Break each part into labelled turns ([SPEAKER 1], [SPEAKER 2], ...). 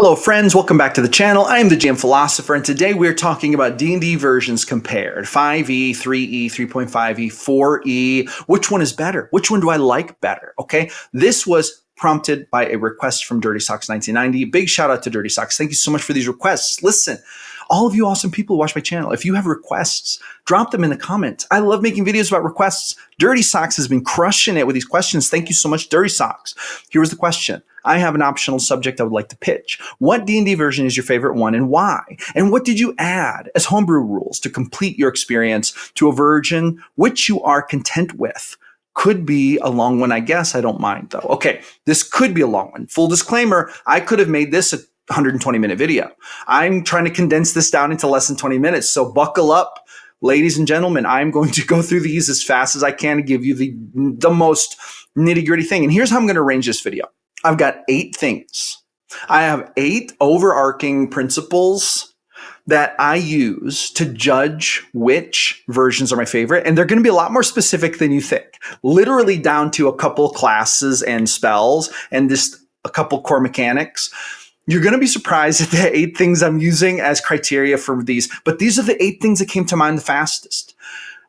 [SPEAKER 1] Hello friends, welcome back to the channel. I am the GM Philosopher, and today we're talking about D&D versions compared. 5e, 3e, 3.5e, 4e. Which one is better? Which one do I like better? Okay, this was prompted by a request from Dirty Socks 1990. Big shout out to Dirty Socks. Thank you so much for these requests. Listen, all of you awesome people who watch my channel, if you have requests, drop them in the comments. I love making videos about requests. Dirty Socks has been crushing it with these questions. Thank you so much, Dirty Socks. Here was the question. I have an optional subject I would like to pitch. What D&D version is your favorite one and why? And what did you add as homebrew rules to complete your experience to a version which you are content with? Could be a long one, I guess. I don't mind though. Okay, this could be a long one. Full disclaimer, I could have made this a 120-minute video. I'm trying to condense this down into less than 20 minutes, so buckle up. Ladies and gentlemen, I'm going to go through these as fast as I can to give you the most nitty-gritty thing. And here's how I'm going to arrange this video. I've got 8 things. I have 8 overarching principles that I use to judge which versions are my favorite. And they're going to be a lot more specific than you think. Literally down to a couple classes and spells and just a couple core mechanics. You're going to be surprised at the 8 things I'm using as criteria for these. But these are the 8 things that came to mind the fastest.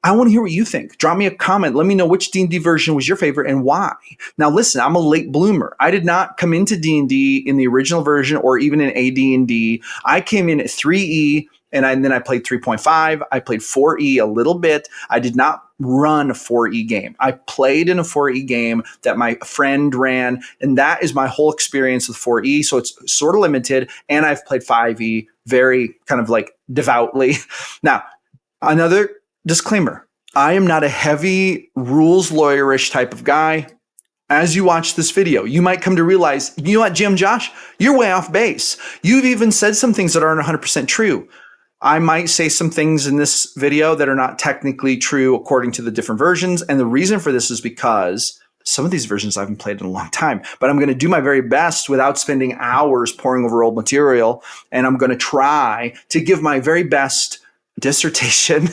[SPEAKER 1] I want to hear what you think. Drop me a comment. Let me know which D&D version was your favorite and why. Now, listen, I'm a late bloomer. I did not come into D&D in the original version or even in AD&D. I came in at 3E, and then I played 3.5. I played 4E a little bit. I did not run a 4E game. I played in a 4E game that my friend ran, and that is my whole experience with 4E, so it's sort of limited, and I've played 5E very kind of like devoutly. Now, another disclaimer, I am not a heavy rules lawyerish type of guy. As you watch this video, you might come to realize, you know what, Jim Josh, you're way off base. You've even said some things that aren't 100% true. I might say some things in this video that are not technically true according to the different versions. And the reason for this is because some of these versions I haven't played in a long time, but I'm going to do my very best without spending hours poring over old material. And I'm going to try to give my very best dissertation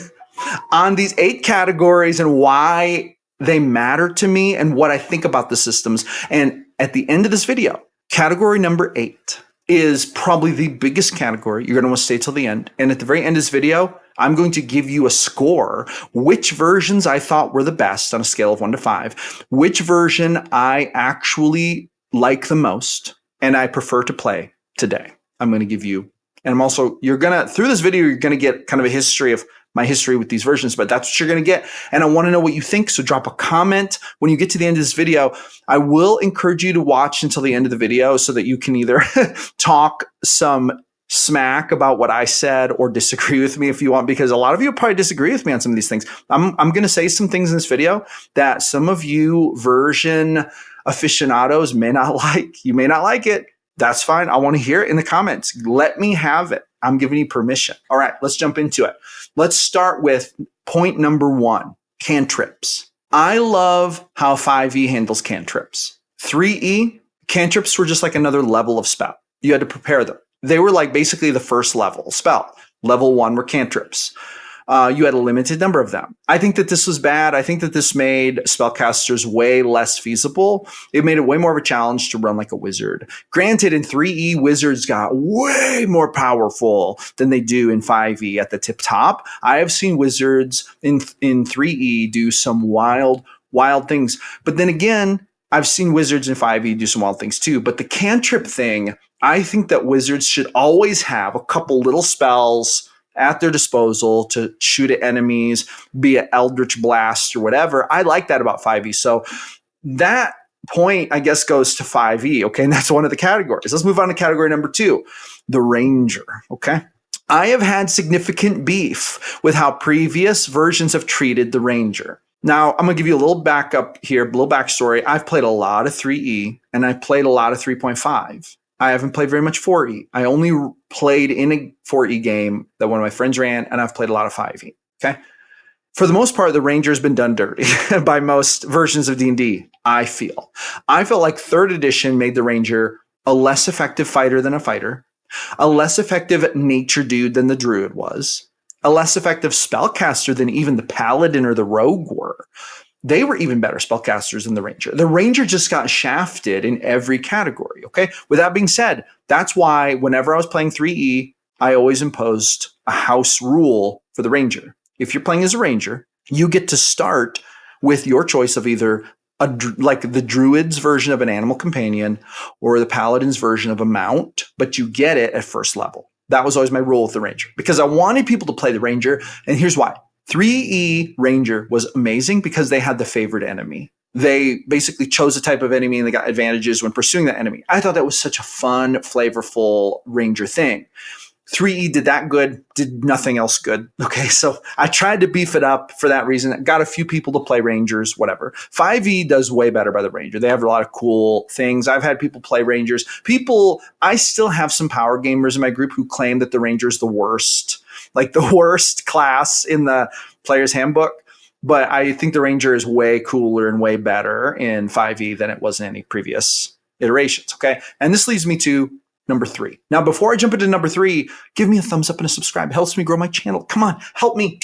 [SPEAKER 1] on these 8 categories and why they matter to me and what I think about the systems. And at the end of this video, category number 8 is probably the biggest category. You're going to want to stay till the end. And at the very end of this video, I'm going to give you a score, which versions I thought were the best on a scale of 1 to 5, which version I actually like the most and I prefer to play today. I'm going to give you, and I'm also, through this video, you're going to get kind of a history of my history with these versions, but that's what you're going to get. And I want to know what you think. So drop a comment when you get to the end of this video. I will encourage you to watch until the end of the video so that you can either talk some smack about what I said or disagree with me if you want, because a lot of you probably disagree with me on some of these things. I'm going to say some things in this video that some of you version aficionados may not like. You may not like it. That's fine. I want to hear it in the comments. Let me have it. I'm giving you permission. All right, let's jump into it. Let's start with point number 1, cantrips. I love how 5e handles cantrips. 3e, cantrips were just like another level of spell. You had to prepare them. They were like basically the first level spell. Level 1 were cantrips. You had a limited number of them. I think that this was bad. I think that this made spellcasters way less feasible. It made it way more of a challenge to run like a wizard. Granted, in 3e, wizards got way more powerful than they do in 5e at the tip top. I have seen wizards in 3e do some wild things. But then again, I've seen wizards in 5e do some wild things too. But the cantrip thing, I think that wizards should always have a couple little spells at their disposal to shoot at enemies, be it Eldritch Blast or whatever. I like that about 5e. So that point, I guess, goes to 5e. Okay, and that's one of the categories. Let's move on to category number 2, the Ranger. Okay. I have had significant beef with how previous versions have treated the Ranger. Now, I'm going to give you a little backup here, a little backstory. I've played a lot of 3e, and I played a lot of 3.5. I haven't played very much 4e. I only played in a 4e game that one of my friends ran, and I've played a lot of 5e. Okay. For the most part, the Ranger has been done dirty by most versions of D&D, I feel. I felt like 3rd edition made the Ranger a less effective fighter than a fighter, a less effective nature dude than the Druid was, a less effective spellcaster than even the Paladin or the Rogue were. they were even better spellcasters than the Ranger. The Ranger just got shafted in every category, okay? With that being said, that's why whenever I was playing 3E, I always imposed a house rule for the Ranger. If you're playing as a Ranger, you get to start with your choice of either like the Druid's version of an animal companion or the Paladin's version of a mount, but you get it at first level. That was always my rule with the Ranger because I wanted people to play the Ranger, and here's why. 3E Ranger was amazing because they had the favored enemy. They basically chose a type of enemy and they got advantages when pursuing that enemy. I thought that was such a fun, flavorful Ranger thing. 3E did that good, did nothing else good. Okay, so I tried to beef it up for that reason. Got a few people to play Rangers, whatever. 5E does way better by the Ranger. They have a lot of cool things. I've had people play Rangers. I still have some power gamers in my group who claim that the Ranger is the worst, like the worst class in the player's handbook. But I think the Ranger is way cooler and way better in 5E than it was in any previous iterations. Okay, and this leads me to number 3. Now, before I jump into number 3, give me a thumbs up and a subscribe. It helps me grow my channel. Come on, help me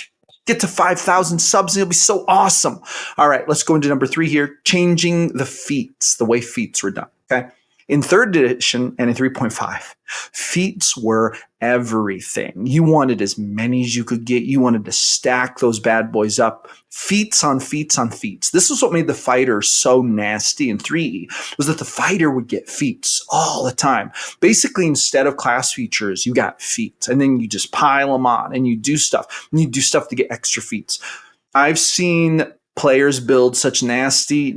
[SPEAKER 1] get to 5,000 subs. It'll be so awesome. All right, let's go into number 3 here. Changing the feats, the way feats were done. Okay. In 3rd edition and in 3.5, feats were everything. You wanted as many as you could get. You wanted to stack those bad boys up. Feats on feats on feats. This is what made the fighter so nasty in 3E, was that the fighter would get feats all the time. Basically, instead of class features, you got feats, and then you just pile them on, and you do stuff. And you do stuff to get extra feats. I've seen players build such nasty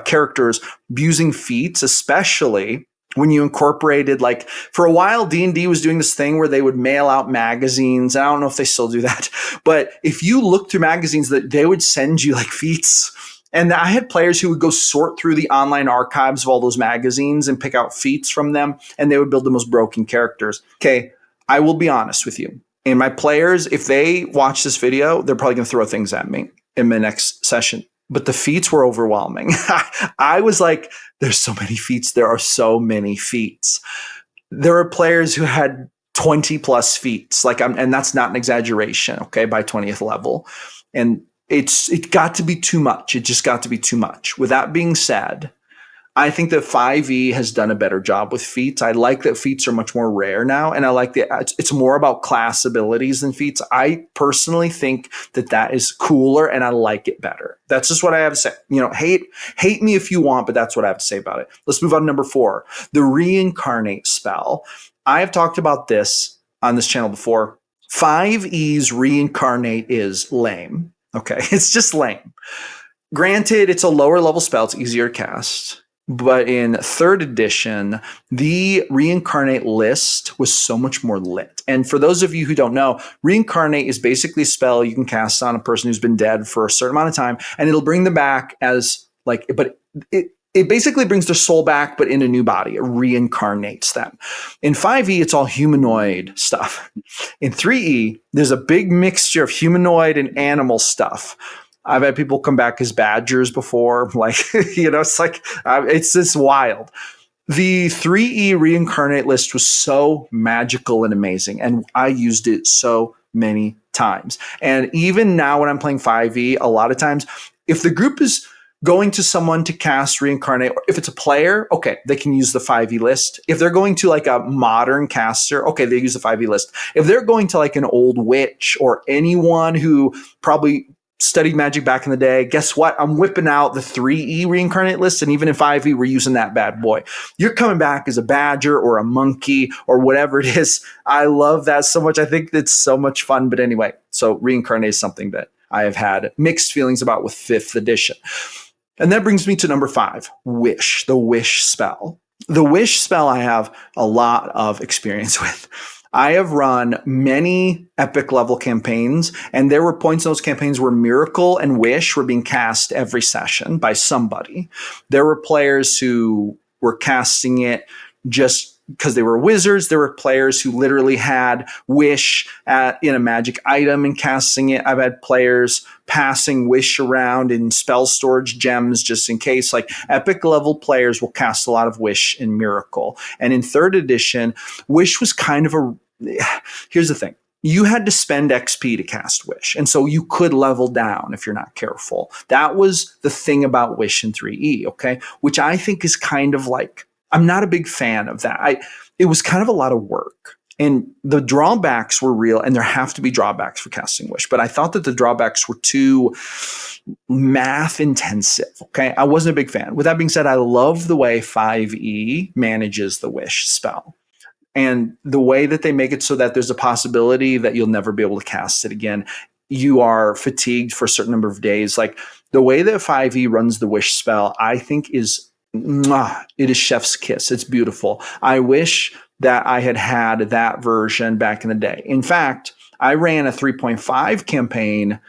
[SPEAKER 1] characters using feats, especially when you incorporated, like, for a while D&D was doing this thing where they would mail out magazines. I don't know if they still do that, but if you look through magazines, that they would send you like feats. And I had players who would go sort through the online archives of all those magazines and pick out feats from them, and they would build the most broken characters. Okay, I will be honest with you. And my players, if they watch this video, they're probably going to throw things at me in the next session. But the feats were overwhelming. I was like, there's so many feats. There are so many feats. There are players who had 20 plus feats. And that's not an exaggeration, okay, by 20th level. And it got to be too much. It just got to be too much. With that being said, I think that 5e has done a better job with feats. I like that feats are much more rare now, and I like that it's more about class abilities than feats. I personally think that is cooler, and I like it better. That's just what I have to say. Hate me if you want, but that's what I have to say about it. Let's move on to number 4, the Reincarnate spell. I have talked about this on this channel before. 5e's Reincarnate is lame. Okay, it's just lame. Granted, it's a lower level spell. It's easier to cast. But in 3rd edition, the Reincarnate list was so much more lit. And for those of you who don't know, Reincarnate is basically a spell you can cast on a person who's been dead for a certain amount of time, and it'll bring them back as it basically brings their soul back, but in a new body. It reincarnates them. In 5e, it's all humanoid stuff. In 3e, there's a big mixture of humanoid and animal stuff. I've had people come back as badgers before. It's just wild. The 3E Reincarnate list was so magical and amazing, and I used it so many times. And even now when I'm playing 5e, a lot of times, if the group is going to someone to cast Reincarnate, or if it's a player, okay, they can use the 5e list. If they're going to like a modern caster, okay, they use the 5e list. If they're going to like an old witch or anyone who probably studied magic back in the day, guess what? I'm whipping out the 3E Reincarnate list, and even in 5e, we're using that bad boy. You're coming back as a badger or a monkey or whatever it is. I love that so much. I think it's so much fun. But anyway, so Reincarnate is something that I have had mixed feelings about with 5th edition. And that brings me to number 5, Wish, the Wish spell. The Wish spell I have a lot of experience with. I have run many epic level campaigns, and there were points in those campaigns where Miracle and Wish were being cast every session by somebody. There were players who were casting it just because they were wizards. There were players who literally had Wish in a magic item and casting it. I've had players passing Wish around in spell storage gems just in case. Like, epic level players will cast a lot of Wish in Miracle. And in 3rd edition, Wish was kind of here's the thing. you had to spend XP to cast Wish. And so you could level down if you're not careful. That was the thing about Wish in 3E, okay? Which I think is kind of like, I'm not a big fan of that. It was kind of a lot of work. And the drawbacks were real, and there have to be drawbacks for casting Wish. But I thought that the drawbacks were too math intensive. Okay. I wasn't a big fan. With that being said, I love the way 5E manages the Wish spell and the way that they make it so that there's a possibility that you'll never be able to cast it again. You are fatigued for a certain number of days. Like the way that 5E runs the Wish spell, I think is, it is chef's kiss. It's beautiful. I wish that I had had that version back in the day. In fact, I ran a 3.5 campaign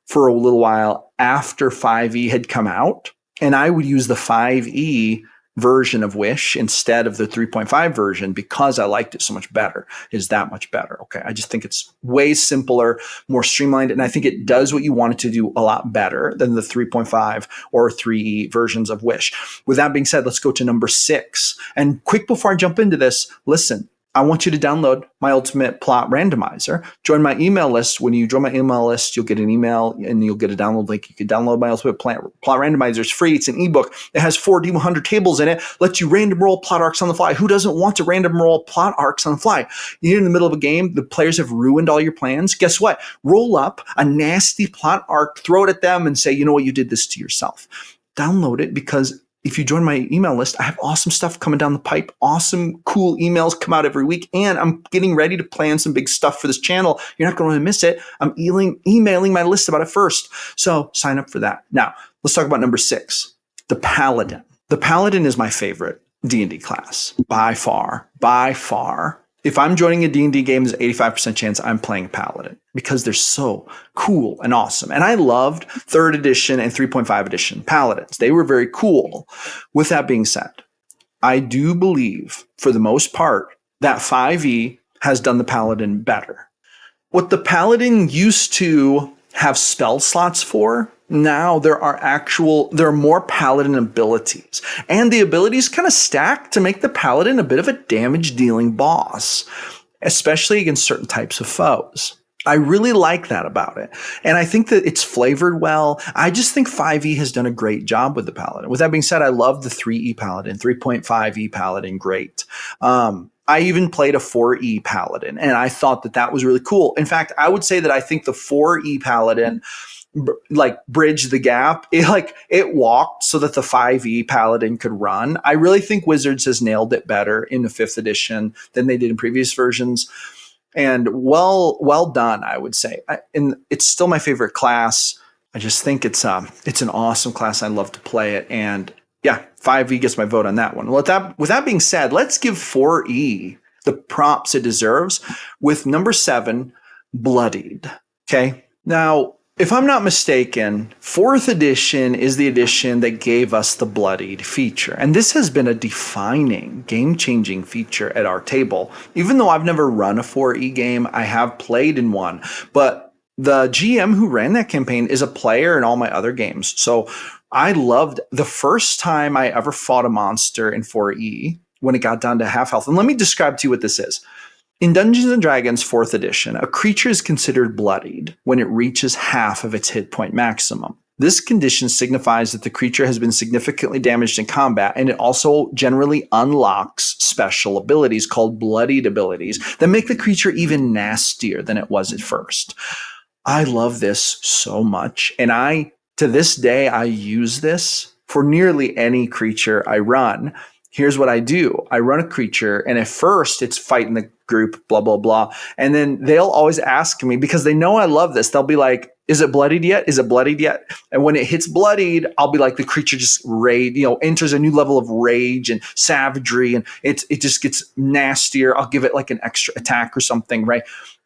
[SPEAKER 1] for a little while after 5E had come out, and I would use the 5E version of Wish instead of the 3.5 version because I liked it so much better. It is that much better. Okay. I just think it's way simpler, more streamlined, and I think it does what you want it to do a lot better than the 3.5 or 3E versions of Wish. With that being said, let's go to number 6. And quick before I jump into this, listen, I want you to download my ultimate plot randomizer. Join my email list. When you join my email list, you'll get an email and you'll get a download link. You can download my ultimate plot randomizer. It's free. It's an ebook. It has 4 D100 tables in it. Lets you random roll plot arcs on the fly. Who doesn't want to random roll plot arcs on the fly? You're in the middle of a game. The players have ruined all your plans. Guess what? Roll up a nasty plot arc, throw it at them, and say, you know what? You did this to yourself. Download it because if you join my email list, I have awesome stuff coming down the pipe. Awesome, cool emails come out every week. And I'm getting ready to plan some big stuff for this channel. You're not going to miss it. I'm emailing my list about it first. So sign up for that. Now, let's talk about number 6, the Paladin. The Paladin is my favorite D&D class by far. If I'm joining a D&D game, there's an 85% chance I'm playing a Paladin because they're so cool and awesome. And I loved 3rd edition and 3.5 edition Paladins. They were very cool. With that being said, I do believe, for the most part, that 5e has done the Paladin better. What the Paladin used to have spell slots for, now there are more Paladin abilities. And the abilities kind of stack to make the Paladin a bit of a damage dealing boss, especially against certain types of foes. I really like that about it. And I think that it's flavored well. I just think 5e has done a great job with the Paladin. With that being said, I love the 3e Paladin, 3.5e Paladin, great. I even played a 4e Paladin, and I thought that that was really cool. In fact, I would say that I think the 4e Paladin like bridged the gap. It walked so that the 5e Paladin could run. I really think Wizards has nailed it better in the 5th edition than they did in previous versions. And well done, I would say. And it's still my favorite class. I just think it's an awesome class. I love to play it. And yeah, 5e gets my vote on that one. With that being said, let's give 4e the props it deserves with number 7, Bloodied. Okay. Now, if I'm not mistaken, 4th edition is the edition that gave us the Bloodied feature. And this has been a defining, game-changing feature at our table. Even though I've never run a 4e game, I have played in one. But the GM who ran that campaign is a player in all my other games. So I loved the first time I ever fought a monster in 4e when it got down to half health. And let me describe to you what this is. In Dungeons & Dragons 4th edition, a creature is considered bloodied when it reaches half of its hit point maximum. This condition signifies that the creature has been significantly damaged in combat, and it also generally unlocks special abilities called bloodied abilities that make the creature even nastier than it was at first. I love this so much, and to this day, I use this for nearly any creature I run. Here's what I do. I run a creature, and at first it's fighting the group, blah, blah, blah. And then they'll always ask me, because they know I love this, they'll be like, is it bloodied yet? Is it bloodied yet? And when it hits bloodied, I'll be like, the creature just enters a new level of rage and savagery, and it just gets nastier. I'll give it like an extra attack or something, right?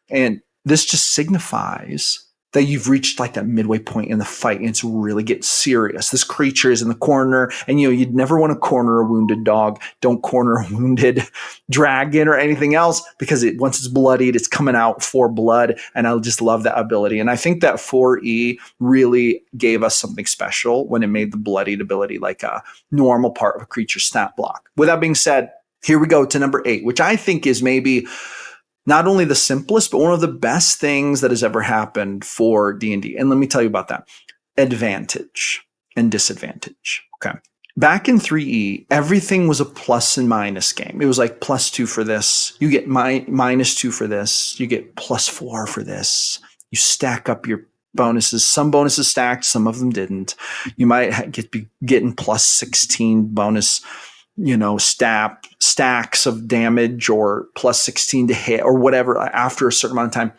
[SPEAKER 1] And this just signifies that you've reached like that midway point in the fight, and it's really getting serious. This creature is in the corner, and you'd never want to corner a wounded dog. Don't corner a wounded dragon or anything else, because once it's bloodied, it's coming out for blood. And I just love that ability. And I think that 4E really gave us something special when it made the bloodied ability like a normal part of a creature's stat block. With that being said, here we go to number 8, which I think is maybe not only the simplest, but one of the best things that has ever happened for D&D. And let me tell you about that. Advantage and disadvantage. Okay. Back in 3E, everything was a plus and minus game. It was like +2 for this. You get -2 for this. You get +4 for this. You stack up your bonuses. Some bonuses stacked, some of them didn't. You might be getting +16 bonus, stacks of damage, or +16 to hit, or whatever after a certain amount of time.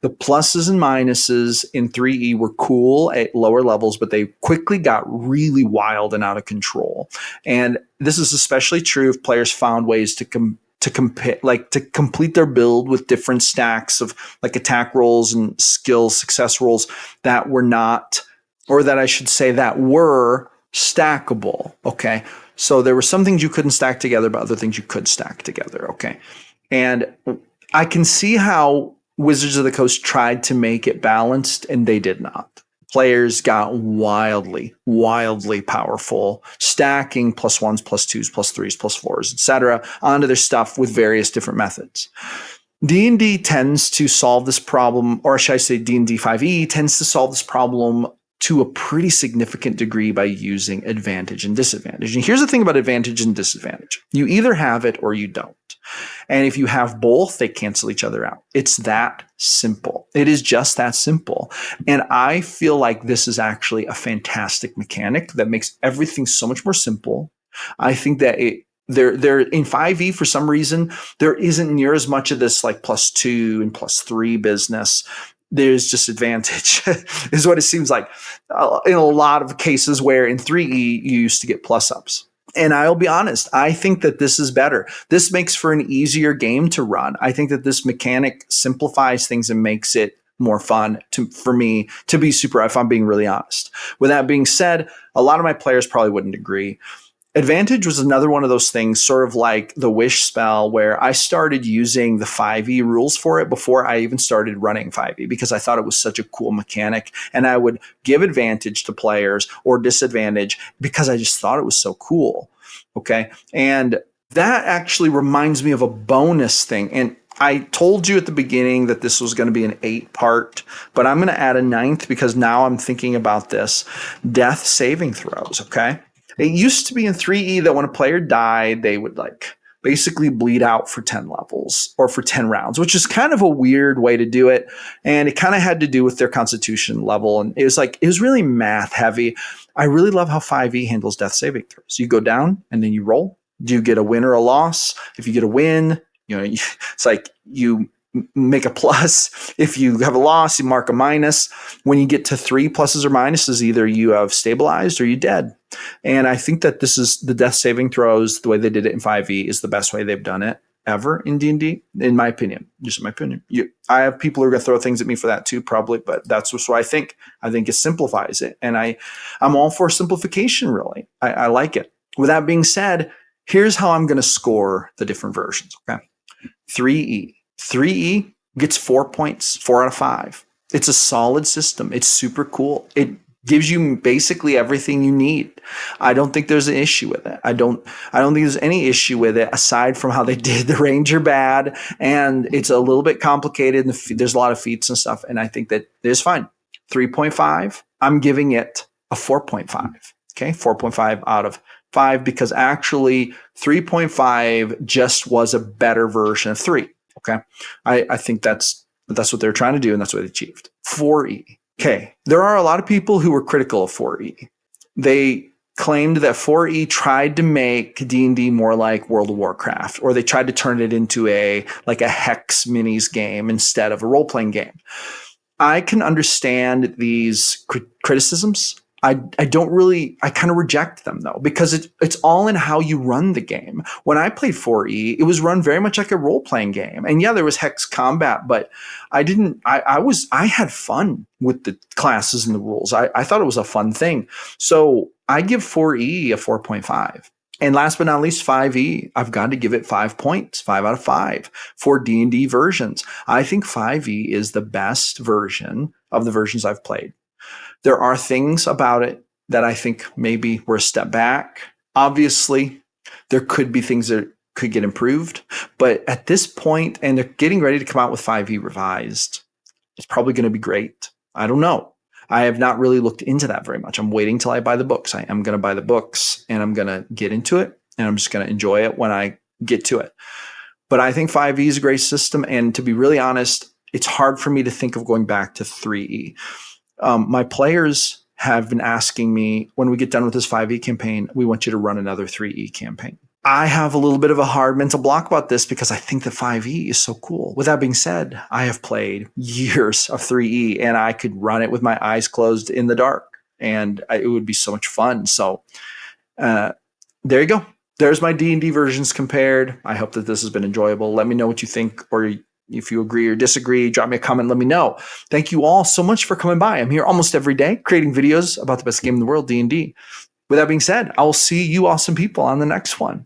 [SPEAKER 1] The pluses and minuses in 3E were cool at lower levels, but they quickly got really wild and out of control. And this is especially true if players found ways to complete their build with different stacks of like attack rolls and skill success rolls that were not, or that I should say that were stackable. Okay. So there were some things you couldn't stack together, but other things you could stack together. Okay. And I can see how Wizards of the Coast tried to make it balanced, and they did not. Players got wildly, wildly powerful, stacking +1s, +2s, +3s, +4s, etc., onto their stuff with various different methods. D&D tends to solve this problem, or should I say D&D 5e tends to solve this problem to a pretty significant degree by using advantage and disadvantage. And here's the thing about advantage and disadvantage. You either have it or you don't. And if you have both, they cancel each other out. It's that simple. It is just that simple. And I feel like this is actually a fantastic mechanic that makes everything so much more simple. I think that there in 5e, for some reason, there isn't near as much of this like +2 and +3 business. There's just advantage is what it seems like in a lot of cases, where in 3E you used to get +ups. And I'll be honest, I think that this is better. This makes for an easier game to run. I think that this mechanic simplifies things and makes it more fun for me to be super, if I'm being really honest. With that being said, a lot of my players probably wouldn't agree. Advantage was another one of those things, sort of like the wish spell, where I started using the 5e rules for it before I even started running 5e, because I thought it was such a cool mechanic. And I would give advantage to players or disadvantage because I just thought it was so cool. Okay. And that actually reminds me of a bonus thing. And I told you at the beginning that this was going to be an 8-part, but I'm going to add a 9th because now I'm thinking about this. Death saving throws. Okay. It used to be in 3E that when a player died, they would like basically bleed out for 10 levels or for 10 rounds, which is kind of a weird way to do it. And it kind of had to do with their constitution level. And it was really math heavy. I really love how 5E handles death saving throws. You go down and then you roll. Do you get a win or a loss? If you get a win, it's like you make a plus. If you have a loss, you mark a minus. When you get to 3 pluses or minuses, either you have stabilized or you're dead. And I think that this is the death saving throws, the way they did it in 5e, is the best way they've done it ever in D&D, in my opinion. Just in my opinion. I have people who are going to throw things at me for that too, probably, but that's just what I think. I think it simplifies it. And I'm all for simplification, really. I like it. With that being said, here's how I'm going to score the different versions. Okay. 3E. 3E gets 4 points, 4 out of 5. It's a solid system. It's super cool. It gives you basically everything you need. I don't think there's an issue with it. I don't think there's any issue with it aside from how they did the Ranger bad, and it's a little bit complicated. And there's a lot of feats and stuff, and I think that it's fine. 3.5. I'm giving it a 4.5. Okay, 4.5 out of 5, because actually 3.5 just was a better version of 3. Okay. I think that's what they're trying to do, and that's what they achieved. 4E. Okay. There are a lot of people who were critical of 4E. They claimed that 4E tried to make D&D more like World of Warcraft, or they tried to turn it into a hex minis game instead of a role-playing game. I can understand these criticisms. I kind of reject them though, because it's all in how you run the game. When I played 4E, it was run very much like a role-playing game. And yeah, there was hex combat, but I had fun with the classes and the rules. I thought it was a fun thing. So I give 4E a 4.5. And last but not least, 5E, I've got to give it 5 points, 5 out of 5 for D&D versions. I think 5E is the best version of the versions I've played. There are things about it that I think maybe were a step back. Obviously, there could be things that could get improved. But at this point, and they're getting ready to come out with 5e revised, it's probably going to be great. I don't know. I have not really looked into that very much. I'm waiting till I buy the books. I am going to buy the books and I'm going to get into it, and I'm just going to enjoy it when I get to it. But I think 5e is a great system. And to be really honest, it's hard for me to think of going back to 3e. My players have been asking me, when we get done with this 5e campaign, we want you to run another 3e campaign. I have a little bit of a hard mental block about this because I think that 5e is so cool. With that being said, I have played years of 3e and I could run it with my eyes closed in the dark, and it would be so much fun. So there you go. There's my D&D versions compared. I hope that this has been enjoyable. Let me know what you think, or if you agree or disagree, drop me a comment, let me know. Thank you all so much for coming by. I'm here almost every day creating videos about the best game in the world, D&D. With that being said, I will see you awesome people on the next one.